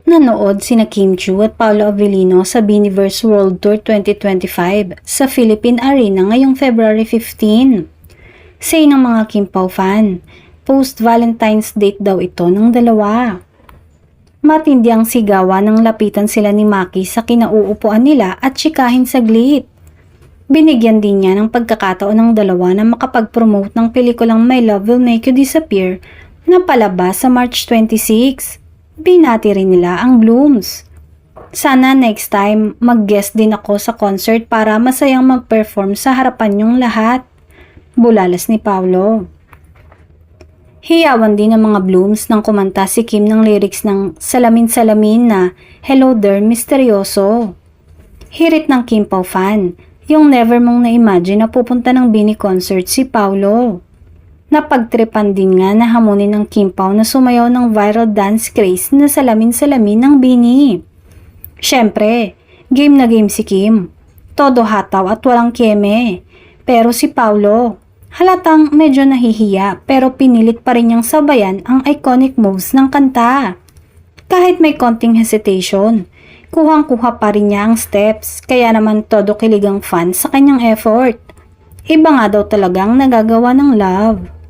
Nanood sina Kim Chiu at Paolo Avellino sa Biniverse World Tour 2025 sa Philippine Arena ngayong February 15. Say ng mga Kim Pao fan, post-Valentine's date daw ito ng dalawa. Matindi ang sigawan nang lapitan sila ni Maki sa kinauupuan nila at tsikahin saglit. Binigyan din niya ng pagkakataon ng dalawa na makapag-promote ng pelikulang My Love Will Make You Disappear na palabas sa March 26. Binati rin nila ang Blooms. Sana next time mag-guest din ako sa concert para masayang mag-perform sa harapan niyong lahat. Bulalas ni Paolo. Hiyawan din ng mga Blooms nang kumanta si Kim ng lyrics ng Salamin-Salamin na Hello There Misteryoso. Hirit ng Kim Pao fan, yung never mong na-imagine na pupunta ng Bini concert si Paolo. Napagtripan din nga na hamunin ng Kim Pao na sumayaw ng viral dance craze na Salamin-Salamin ng Bini. Syempre, game na game si Kim. Todo hataw at walang keme. Pero si Paolo, halatang medyo nahihiya pero pinilit pa rin niyang sabayan ang iconic moves ng kanta. Kahit may konting hesitation, kuhang-kuha pa rin niya ang steps, kaya naman todo kilig ang fan sa kanyang effort. Iba nga daw talagang nagagawa ng love.